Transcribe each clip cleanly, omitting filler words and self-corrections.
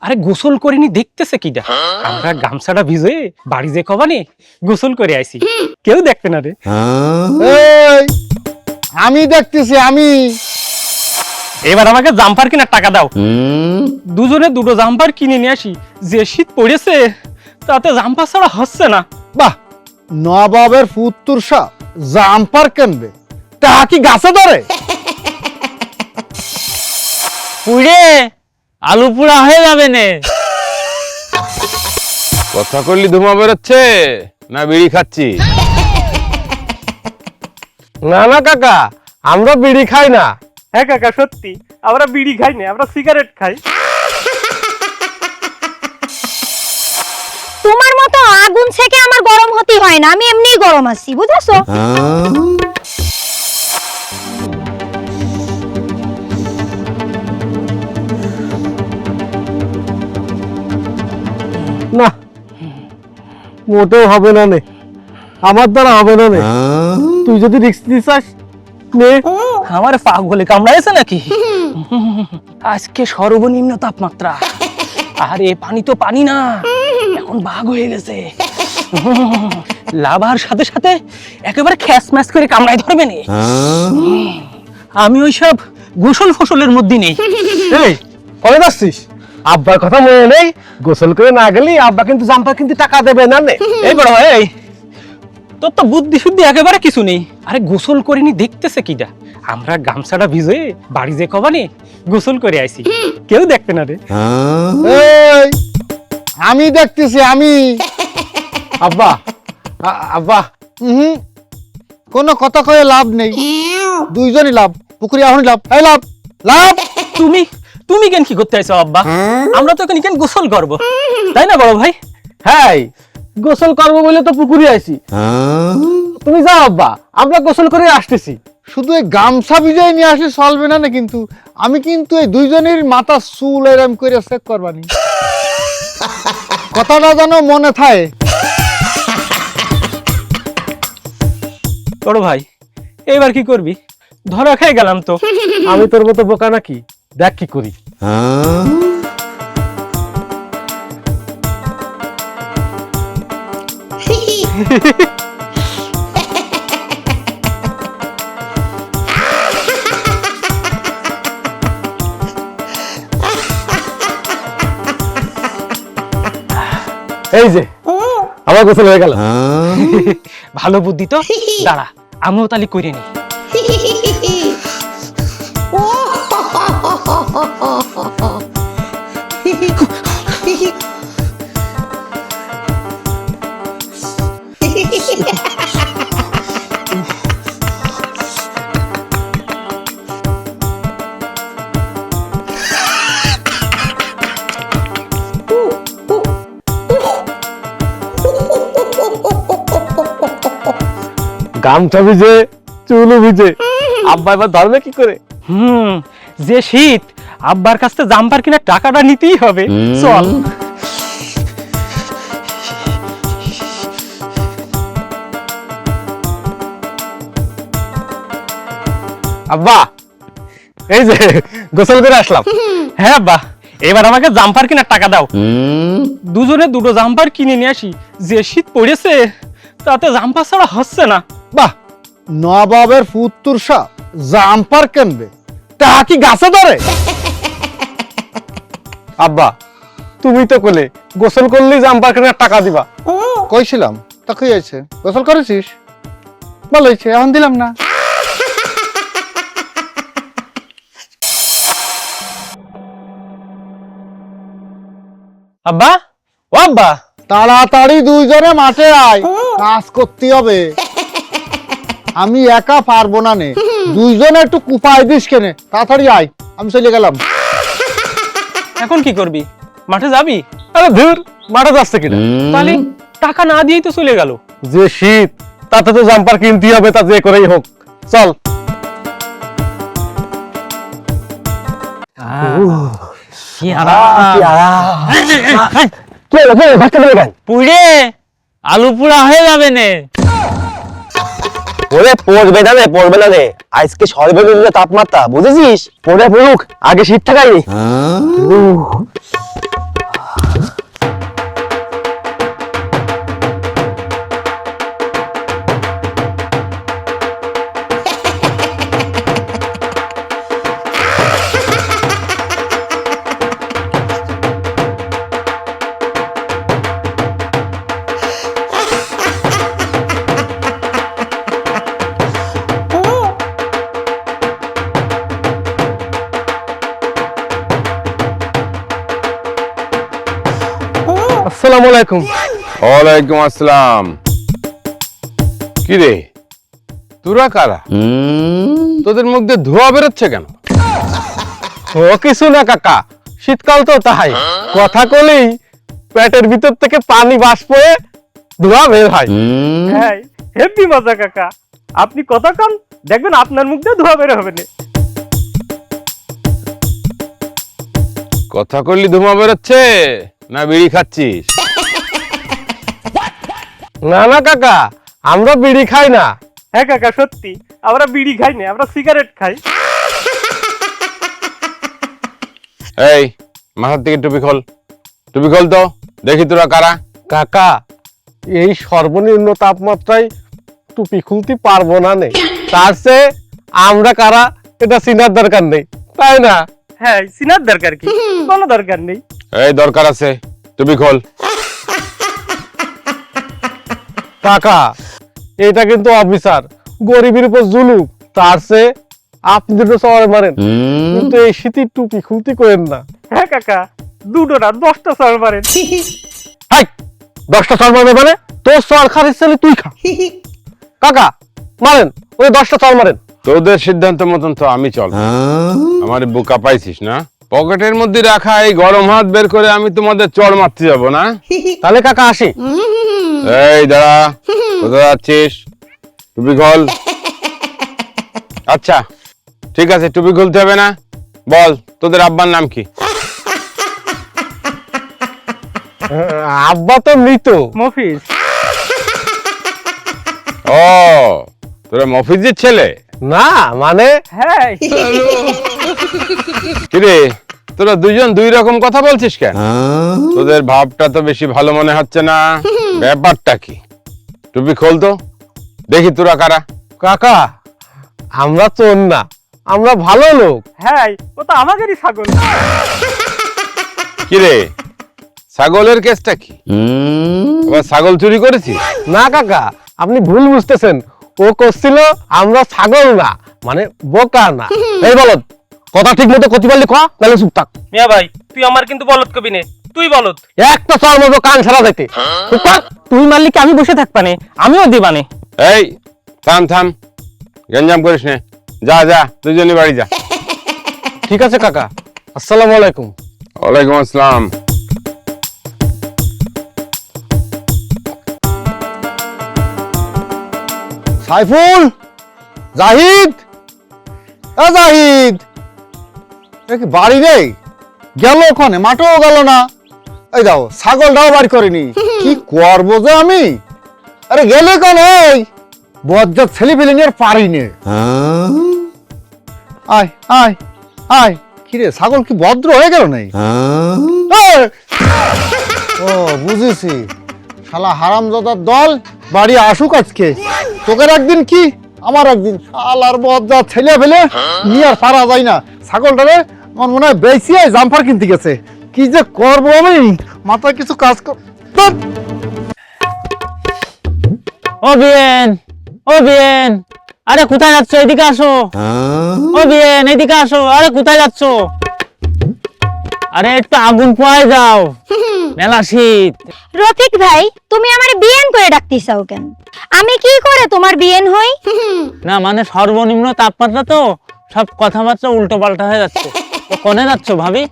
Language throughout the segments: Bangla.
আরে গোসল করিনি দেখতেছে কিডা? আমরা গামছাটা ভিজে বাড়ি যে কবানে গোসল করে আইছি, কেউ দেখতে না রে। এই, আমি দেখতেছি আমি। এবার আমাকে জাম্পার কেনার টাকা দাও, দুজনে দুটো জাম্পার কিনে নিয়ে আসি। যে শীত পড়েছে তাতে জাম্পার ছাড়া হচ্ছে না। বাহ, নবাবের পুত্তুর সাপ জাম্পার কিনবে, তা কি গাছে ধরে? পুড়ে আলু পুড়া হয়ে যাবে নে। কথা করলি ধুমা বেরোচ্ছে না বিড়ি খাচ্ছি? না না কাকা, আমরা বিড়ি খাই না। হ্যাঁ কাকা সত্যি, আমরা বিড়ি খাই না, আমরা সিগারেট খাই। তোমার মতো আগুন থেকে আমার গরম হতে হয় না, আমি এমনিই গরম আছি, বুঝেছো? না, মোটেও হবে না নে, আমার দ্বারা হবে না নে। তুই যদি রিস্ক নিছিস নে। আমার পাগলে কামড়াইছে নাকি? আজকে সর্বনিম্ন তাপমাত্রা, আর এ পানি তো পানি না, এখন বাঘ হয়ে গেছে। লাভার সাথে সাথে একেবারে খ্যাস ম্যাস করে কামড়াই ধরবে নে। আমি ওইসব গোসল ফসলের মধ্যে নেই। এই, কবে যাচ্ছিস? আব্বার কথা মনে নেই? গোসল করে না গেলি আব্বা কিন্তু জাম্পার কিন্তু টাকা দেবে না নে। এই বড় এই, তোর তো বুদ্ধি শুদ্ধি একেবারে কিছু নেই। আরে গোসল করিনি দেখতেছে কিডা? আমরা গামছাটা ভিজে বাড়ি যে কবানে গোসল করে আইছি, কেউ দেখতে না রে। এই, আমি দেখতেছি আমি। আব্বা, আব্বা, কোনো কথা কয়ে লাভ নেই, দুইজনই লাভ, পুকুরি এখনই লাভ, এই লাভ লাভ। তুমি তুমি কেন কি করতে আইছো আব্বা? আমরা তো এখানে কেন গোসল করব, তাই না বড় ভাই? হ্যাঁ, গোসল করবো বলে তো পুকুরি আইছি। তুমি যাও আব্বা, আমরা গোসল করে আসতেছি। শুধু এই গামছা ভিজাই নিয়ে আসলে চলবে না কিন্তু আমি কিন্তু এই দুইজনের মাথা চুল এরম করে চেক করবানি। কথাটা যেন মনে থাকে। বড় ভাই, এবার কি করবি? ধরা খেয়ে গেলাম তো। আমি তোর মতো বোকা নাকি? দেখ কি করি। এই যে আমার গোসল হয়ে গেল। ভালো বুদ্ধি তো, দাঁড়া আমিও তালি করে নি। গামছা ভিজে, চুলও ভিজে, আব্বা এবার ধরবে কি করে? যে শীত, আব্বার কাছ থেকে জাম্পার কিনার টাকাটা নিতেই হবে। চল। আব্বা, এই যে গোসল করে আসলাম। হ্যাঁ আব্বা, এবার আমাকে জাম্পার কেনার টাকা দাও, দুজনে দুটো জাম্পার কিনে নিয়ে আসি। যে শীত পড়েছে তাতে জাম্পার ছাড়া হচ্ছে না। বাহ, নবাবের পুত্তুর সাপ জাম্পার কিনবে, তা কি গাছে ধরে? আব্বা, তুমি তো কোলে গোসল করলেই জাম্পার কেনার টাকা দিবা। কইছিলাম, তা কি হয়েছে? গোসল করেছিস? ভালো হয়েছে, এখন দিলাম না। আব্বা, ও আব্বা, তাড়াতাড়ি দুইজনে মাঠে আয়, কাজ করতে হবে। আমি একা পারবো না নে, দুইজনে একটু কুপায় দিস কেনে। তাড়াতাড়ি আয়, আমি চলে গেলাম। এখন কি করবি? মাঠে যাবি? আরে ধুর, মাঠে যাচ্ছে কিনা? তাহলে টাকা না দিয়েই তো চলে গেল। যে শীত, তাতে তো জাম্পার কিনতে হবে, তা যে করেই হোক, চল। পুড়ে আলু পুড়া হয়ে যাবে নে। ওরে পড়বে না রে, পড়বে না রে, আজকে সর্বনিম্ন তাপমাত্রা বুঝেছিস? পড়ে পড়ুক, আগে শীত থাকাই। আসসালামু আলাইকুম। ওয়ালাইকুম আসসালাম। কি রে, তোরা কারা? তোদের মধ্যে ধোঁয়া বেরোচ্ছে কেন? ও কিছু না কাকা, শীতকাল তো তাই, কথা কলেই পেটের ভিতর থেকে পানি বাষ্প হয়ে ধোঁয়া বের হয়। হ্যাঁ, হেভি মজা কাকা। আপনি কথা কন, দেখবেন আপনার মুখ দিয়ে ধোঁয়া বের হবে না। কথা করলি ধোঁয়া বেরোচ্ছে না বিড়ি খাচ্ছিস? না না কাকা, আমরা বিড়ি খাই না। হ্যাঁ কাকা, সত্যি আমরা বিড়ি খাই না, আমরা সিগারেট খাই। এই মাথার থেকে টুপি খোল, টুপি খোল তো দেখি তোরা কারা। কাকা, এই সর্বনিম্ন তাপমাত্রায় টুপি খুলতে পারবো না নে, তার চেয়ে আমরা কারা এটা চিনার দরকার নেই, তাই না? হ্যাঁ, চিনার দরকার কি? কোনো দরকার নেই। এই দরকার আছে, টুপি খোল। কাকা, এটা কিন্তু অফিসার, গরিবের উপর জুলুম, তার চেয়ে আপনি দুটো সবাই মারেন, কিন্তু এই শীতের টুপি খুলতে করেন না। হ্যাঁ কাকা, দুটো না 10টা সর মারেন। হাই, 10টা চল মারবে মানে? তোর চল খারিস চলে তুই খা। কাকা মারেন, ওই 10টা চল মারেন। তোদের সিদ্ধান্ত মতন তো আমি চল। আমার বোকা পাইছিস না? পকেটের মধ্যে রাখা এই গরম হাত বের করে আমি তোমাদের চড় মারতে যাবো না? তাহলে কাকা আসি। এই দাঁড়া, কোথায় যাচ্ছিস? টুপি খোল। আচ্ছা ঠিক আছে, টুপি খুলতে হবে না। বল তোদের আব্বার নাম কি? আব্বা তো মৃত। মফিজ। ও, তোরা মফিজের ছেলে? না মানে হ্যাঁ। কিরে, তোরা দুজন দুই রকম কথা বলছিস কেন? তোদের ভাবটা তো বেশি ভালো মনে হচ্ছে না। ব্যাপারটা কি? টুপি খোল তো দেখি তোরা কারা। কাকা, আমরা চোর না, আমরা ভালো লোক। হ্যাঁ, ও তো আমাদেরই ছাগল। কিরে, ছাগলের কেসটা কি? আবার ছাগল চুরি করেছিস? না কাকা, আপনি ভুল বুঝতেছেন, ও করছিল আমরা ছাগল না, মানে বোকা না। এই বলদ, কথা ঠিক মতো কতি পারলি ক, নাহলে চুপ থাক। মিয়া ভাই, তুই আমার কিন্তু বলদ কবি নে, তুই বলদ। একটা চর মতো কান ছাড়া যাইতে। চুপ থাক। তুই মারলি কি আমি বসে থাকবানে? আমিও দিবানে। এই থাম থাম, গঞ্জাম করিস নে, যা যা দুজনই বাড়ি যা। ঠিক আছে কাকা, আসসালামু আলাইকুম। ওয়ালাইকুম আসসালাম। সাইফুল, জাহিদ, জাহিদ, কি বাড়ি নেই? গেল ওখানে, মাঠেও গেল না। এই দাও, ছাগলটাও বাড়ি করেনি। কি করবো যে আমি? আরে গেলে কোন ওই বজ্জাত ছেলে ফেলে নিয়ে পারি নে। আয় আয় আয়। কিরে, ছাগল কি ভদ্র হয়ে গেল নাই? ও বুঝেছি, শালা হারামজাদার দল বাড়ি আসুক আজকে। তোকের একদিন কি আমার একদিন, শালার বজ্জাত ছেলে ফেলে নিয়ে আর পারা যায় না। ছাগলটারে আমার মনে হয় বেশি জাম্পার কিনতে গেছে। কি যে করবো আমি, মাথায় কিছু কাজ কর। ও বিয়েন, ও বিয়েন, আরে কোথায় যাচ্ছ? এদিকে আসো। ও বিয়েন, এদিকে আসো। আরে কোথায় যাচ্ছ? আরে একটু আগুন পোয়ায় যাও, মেলা শীত। রফিক ভাই, তুমি আমার বিয়েন করে ডাকতেছাও কেন? আমি কি করে তোমার বিয়েন হই? না মানে সর্বনিম্ন তাপমাত্রা তো, সব কথাবার্তা উল্টো পাল্টা হয়ে যাচ্ছে। তো কোনে যাচ্ছ ভাবি?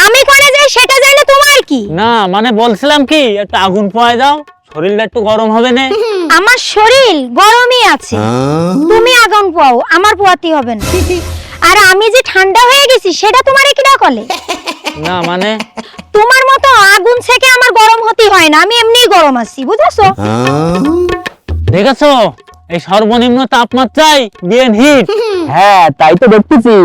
আমি কোনে যাই সেটা জানি তোমার কি? না মানে বলছিলাম কি, একটু আগুন পোয়ায় যাও, শরীরটা একটু গরম হবে না? আমার শরীর গরমই আছে, তুমি আগুন পোয়াও, আমার পোয়াতে হবে না। আর আমি যে ঠান্ডা হয়ে গেছি সেটা তোমারে কি ডাকলে? না মানে তোমার মতো আগুন থেকে আমার গরম হতে হয় না, আমি এমনিই গরম আছি, বুঝেছো? দেখেছো, এই সর্বনিম্ন তাপমাত্রায় বিয়েন হিট। হ্যাঁ তাই তো দেখতেছি।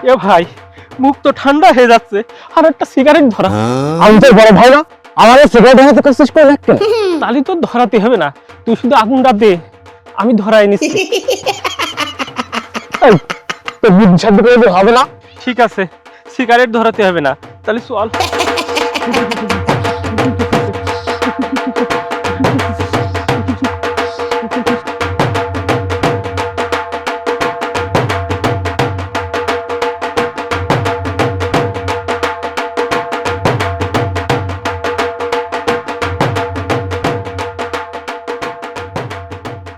এ ভাই, মুখ তো ঠান্ডা হয়ে যাচ্ছে, আর একটা সিগারেট ধরা। আমি তো বড় ভাই না, আমার সিগারেট ধরাতে কোशिश করে রাখতে। তালি তো ধরাতে হবে না, তুই শুধু আগুনটা দে, আমি ধরাই নিচ্ছি। তো বুদ্ধি সাধ্য করে হবে না। ঠিক আছে, সিগারেট ধরাতে হবে না, তাহলে চল।